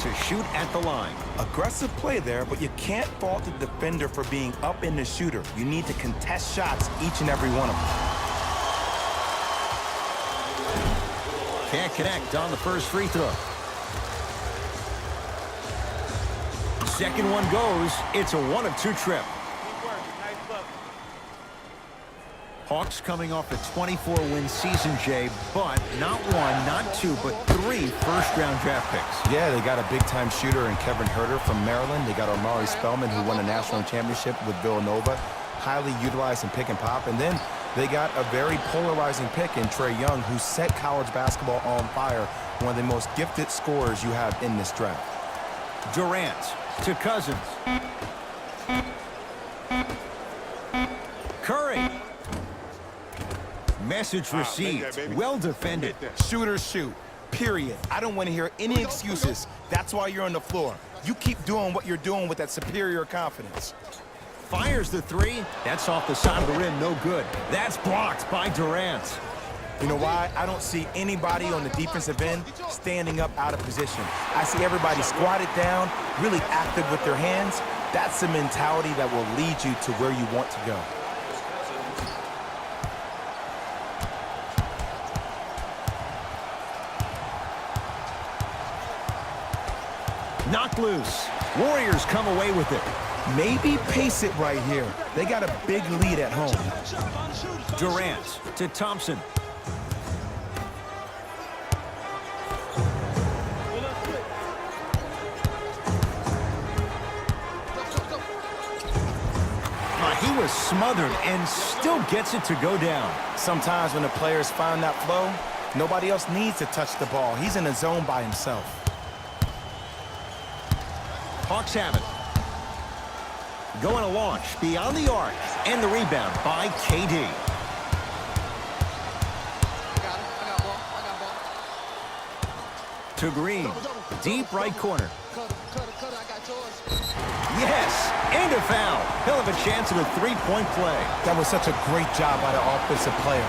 to shoot at the line. Aggressive play there, but you can't fault the defender for being up in the shooter. You need to contest shots, each and every one of them. Can't connect on the first free throw. Second one goes. It's a 1 of 2 trip. Hawks coming off a 24-win season, Jay, but not 1, not 2, but 3 first-round draft picks. Yeah, they got a big-time shooter in Kevin Huerter from Maryland. They got Omari Spellman, who won a national championship with Villanova, highly utilized in pick and pop. And then they got a very polarizing pick in Trae Young, who set college basketball on fire, one of the most gifted scorers you have in this draft. Durant to Cousins. Curry. Message received. Well defended. Shooters shoot, period. I don't want to hear any excuses. That's why you're on the floor. You keep doing what you're doing with that superior confidence. Fires the 3. That's off the side of the rim. No good. That's blocked by Durant. You know why? I don't see anybody on the defensive end standing up out of position. I see everybody squatted down, really active with their hands. That's the mentality that will lead you to where you want to go. Knocked loose. Warriors come away with it. Maybe pace it right here. They got a big lead at home. Durant to Thompson. He was smothered and still gets it to go down. Sometimes when the players find that flow, nobody else needs to touch the ball. He's in a zone by himself. Hawks have it. Going to launch beyond the arc. And the rebound by KD. To Green. Deep right corner. Yes, and a foul. He'll have a chance at a 3-point play. That was such a great job by the offensive player.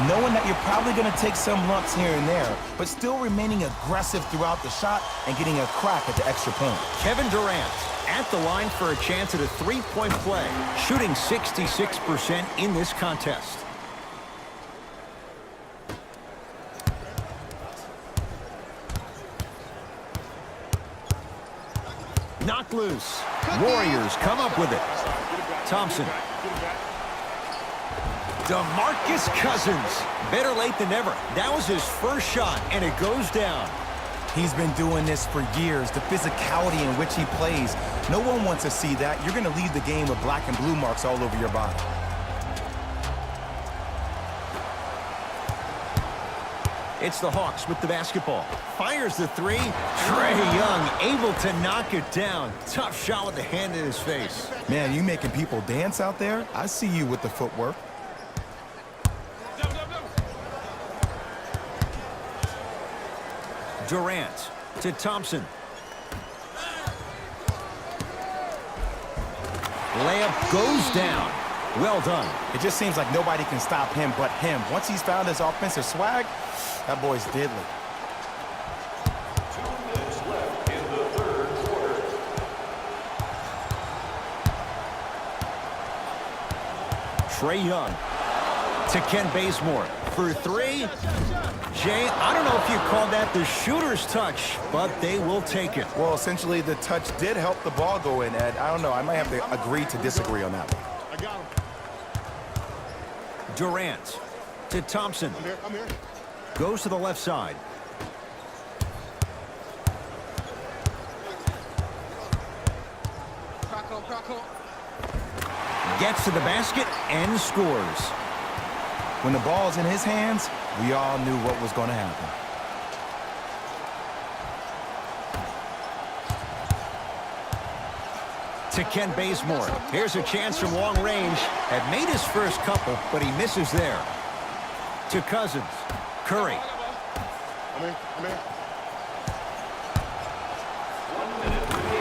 Knowing that you're probably going to take some lumps here and there, but still remaining aggressive throughout the shot and getting a crack at the extra point. Kevin Durant at the line for a chance at a 3-point play, shooting 66% in this contest. Knocked loose. Warriors come up with it. Thompson. DeMarcus Cousins. Better late than never. That was his first shot, and it goes down. He's been doing this for years. The physicality in which he plays. No one wants to see that. You're going to leave the game with black and blue marks all over your body. It's the Hawks with the basketball. Fires the 3. Trae Young able to knock it down. Tough shot with the hand in his face. Man, you making people dance out there? I see you with the footwork. Durant to Thompson. Layup goes down. Well done. It just seems like nobody can stop him but him. Once he's found his offensive swag, that boy's deadly. Trae Young to Kent Bazemore for 3. Jay, I don't know if you call that the shooter's touch, but they will take it. Well, essentially, the touch did help the ball go in, Ed. I don't know. I might have to agree to disagree on that one. I got him. Durant to Thompson. I'm here. Goes to the left side. Gets to the basket and scores. When the ball's in his hands, we all knew what was going to happen. To Kent Bazemore. Here's a chance from long range. Had made his first couple, but he misses there. To Cousins. Curry. I'm in.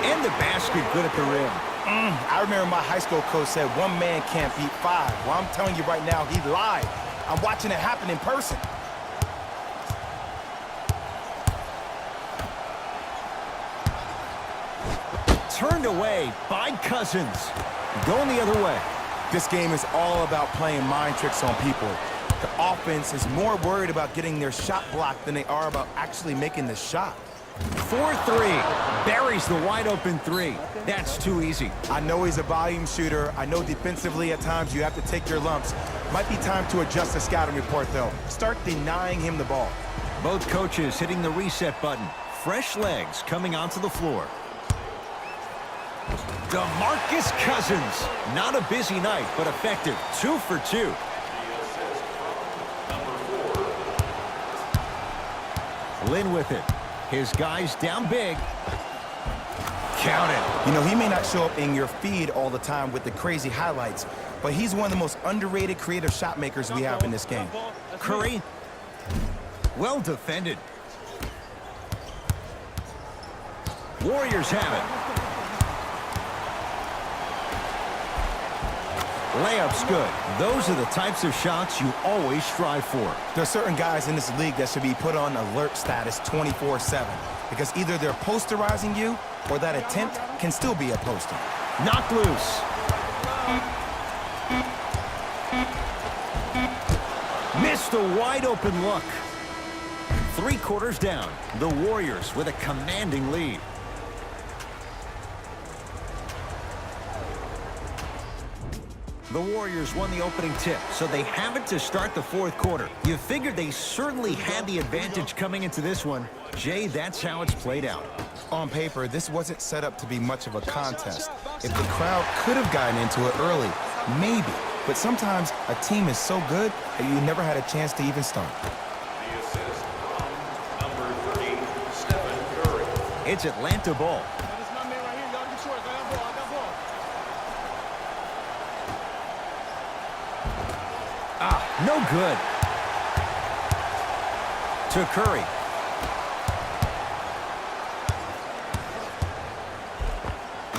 And the basket good at the rim. I remember my high school coach said one man can't beat 5. Well, I'm telling you right now, he lied. I'm watching it happen in person. Turned away by Cousins. Going the other way. This game is all about playing mind tricks on people. The offense is more worried about getting their shot blocked than they are about actually making the shot. 4-3. Buries the wide open three. That's too easy. I know he's a volume shooter. I know defensively at times you have to take your lumps. Might be time to adjust the scouting report, though. Start denying him the ball. Both coaches hitting the reset button. Fresh legs coming onto the floor. DeMarcus Cousins. Not a busy night, but effective. 2 for 2. Lynn with it. His guys down big. Count it. You know, he may not show up in your feed all the time with the crazy highlights, but he's one of the most underrated creative shot makers we have in this game. Curry. Well defended. Warriors have it. Layup's good. Those are the types of shots you always strive for. There are certain guys in this league that should be put on alert status 24/7 because either they're posterizing you or that attempt can still be a poster. Knocked loose. Missed a wide open look. 3 quarters down. The Warriors with a commanding lead. The Warriors won the opening tip, so they have it to start the 4th quarter. You figured they certainly had the advantage coming into this one. Jay, that's how it's played out. On paper, this wasn't set up to be much of a contest. If the crowd could have gotten into it early, maybe. But sometimes a team is so good that you never had a chance to even start. The assist, number 3, Stephen Curry. It's Atlanta ball. That's my man right here. Y'all get short. I got ball. No good. To Curry.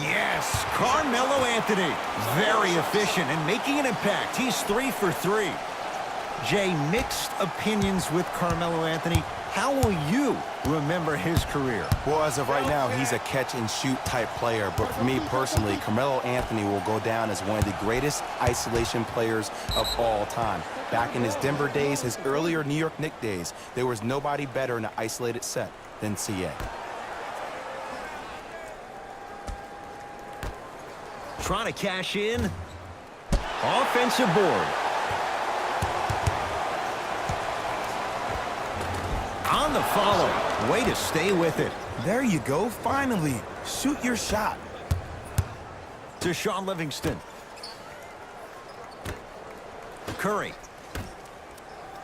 Yes, Carmelo Anthony. Very efficient and making an impact. He's 3 for 3. Jay, mixed opinions with Carmelo Anthony. How will you remember his career? Well, as of right now, he's a catch-and-shoot type player. But for me personally, Carmelo Anthony will go down as one of the greatest isolation players of all time. Back in his Denver days, his earlier New York Knicks days, there was nobody better in an isolated set than CA. Trying to cash in. Offensive board. On the follow. Way to stay with it. There you go, finally. Shoot your shot. To Shaun Livingston. Curry.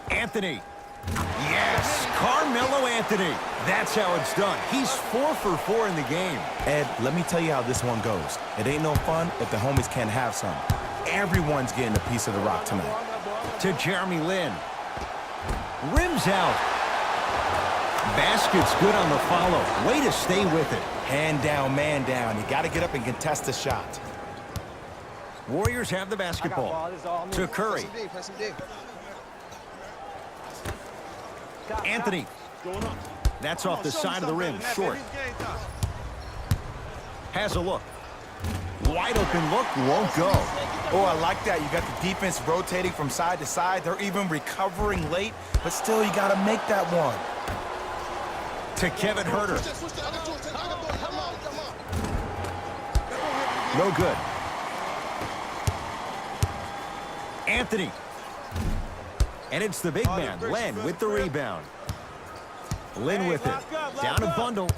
Anthony. Yes, Carmelo Anthony. That's how it's done. He's 4 for 4 in the game. Ed, let me tell you how this one goes. It ain't no fun if the homies can't have some. Everyone's getting a piece of the rock tonight. To Jeremy Lin. Rims out. Basket's good on the follow. Way to stay with it. Hand down, man down. You got to get up and contest the shot. Warriors have the basketball. To Curry. Anthony. That's off the side of the rim. Short. Has a look. Wide open look. Won't go. Oh, I like that. You got the defense rotating from side to side. They're even recovering late, but still you got to make that one. To Kevin Huerter. No good. Anthony. And it's the big man, Len, with the rebound. Lin with it. Down a bundle.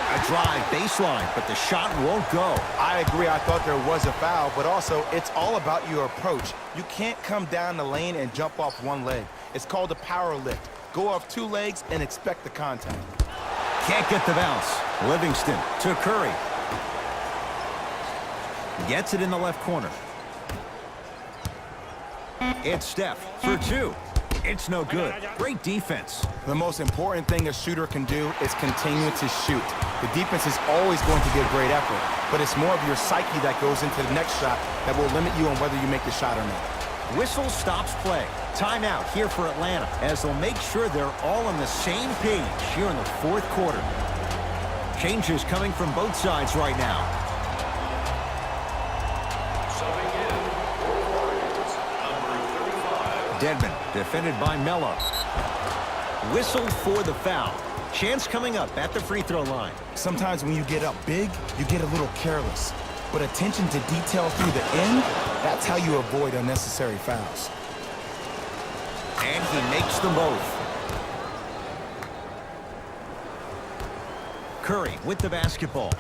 A drive baseline, but the shot won't go. I agree. I thought there was a foul, but also it's all about your approach. You can't come down the lane and jump off one leg. It's called a power lift. Go off 2 legs and expect the contact. Can't get the bounce. Livingston to Curry. Gets it in the left corner. It's Steph for 2. It's no good. Great defense. The most important thing a shooter can do is continue to shoot. The defense is always going to give great effort, but it's more of your psyche that goes into the next shot that will limit you on whether you make the shot or not. Whistle stops play. Timeout here for Atlanta as they'll make sure they're all on the same page here in the fourth quarter. Changes coming from both sides right now. Subbing in for Warriors, number 35. Dedmon, defended by Melo. Whistled for the foul. Chance coming up at the free throw line. Sometimes when you get up big, you get a little careless. But attention to detail through the end, that's how you avoid unnecessary fouls. And he makes them both. Curry with the basketball.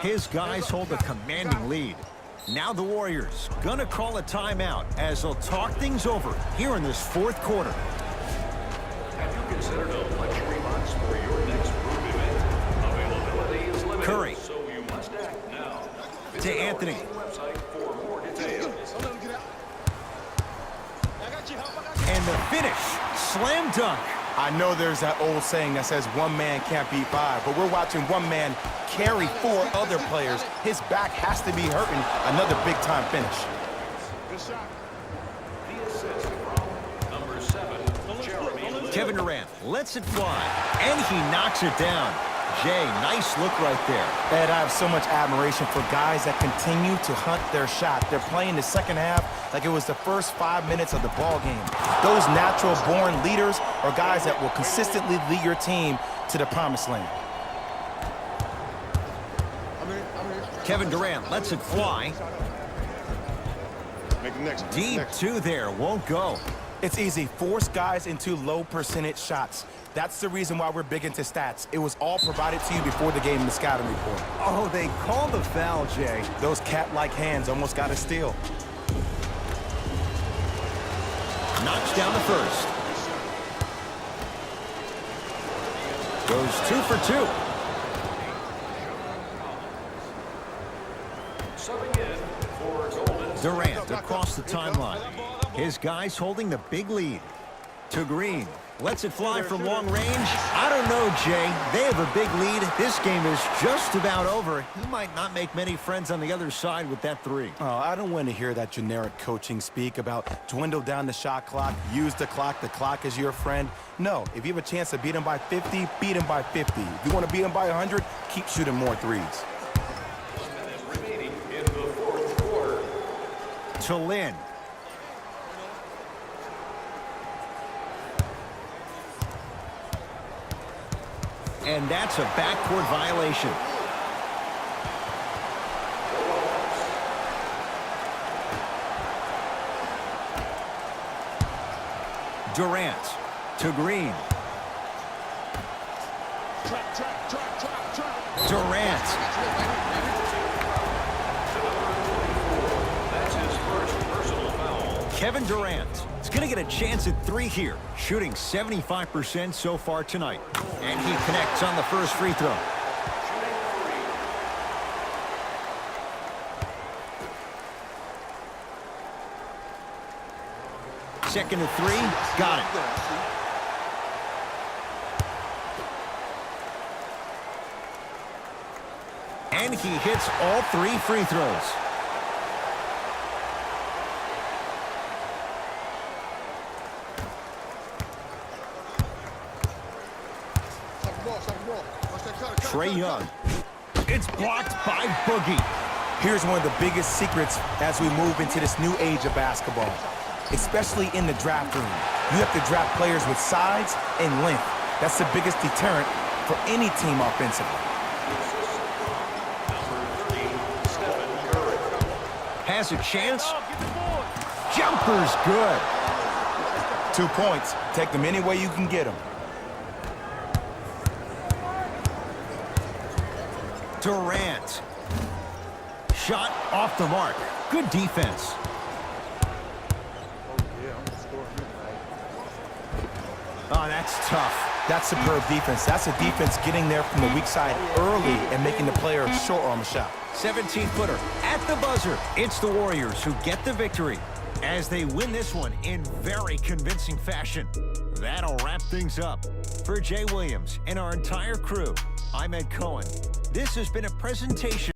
His guys hold a commanding lead. Now the Warriors gonna call a timeout as they'll talk things over here in this fourth quarter. Have you considered a luxury box for your next group event? Availability is limited, Curry. so you must act now. To Visit our Anthony. team website for more details. Don't let him get out. I got you, help. I got you. And the finish. Slam dunk. I know there's that old saying that says one man can't beat five, but we're watching one man carry four other players. His back has to be hurting. Another big-time finish. Good shot. The assist from number 7, Jeremy Lin. Kevin Durant lets it fly. And he knocks it down. Jay, nice look right there. Ed, I have so much admiration for guys that continue to hunt their shot. They're playing the second half like it was the first 5 minutes of the ball game. Those natural-born leaders are guys that will consistently lead your team to the promised land. Kevin Durant lets it fly. Make the next one. Deep two there. Won't go. It's easy. Force guys into low-percentage shots. That's the reason why we're big into stats. It was all provided to you before the game in the scouting report. Oh, they called the foul, Jay. Those cat-like hands almost got a steal. Knocks down the first. Goes 2 for 2. Subbing in for Golden Durant across the timeline. His guys holding the big lead. To Green. Lets it fly from long range. I don't know, Jay. They have a big lead. This game is just about over. He might not make many friends on the other side with that three. Oh, I don't want to hear that generic coaching speak about dwindle down the shot clock, use the clock is your friend. No, if you have a chance to beat him by 50, beat him by 50. If you want to beat him by 100, keep shooting more threes. minute remaining in the fourth quarter. To Lin. And that's a backcourt violation. Durant to Green. Durant. That's his first personal foul. Kevin Durant is going to get a chance at three here, shooting 75% so far tonight. And he connects on the first free throw. Second to three, got it. And he hits all three free throws. Trae Young. It's blocked by Boogie. Here's one of the biggest secrets as we move into this new age of basketball, especially in the draft room. You have to draft players with size and length. That's the biggest deterrent for any team offensively. Has a chance. Jumper's good. 2 points. Take them any way you can get them. Durant. Shot off the mark. Good defense. Oh, that's tough. That's superb defense. That's a defense getting there from the weak side early and making the player short on the shot. 17-footer at the buzzer. It's the Warriors who get the victory. as they win this one in very convincing fashion. That'll wrap things up. For Jay Williams and our entire crew, I'm Ed Cohen. This has been a presentation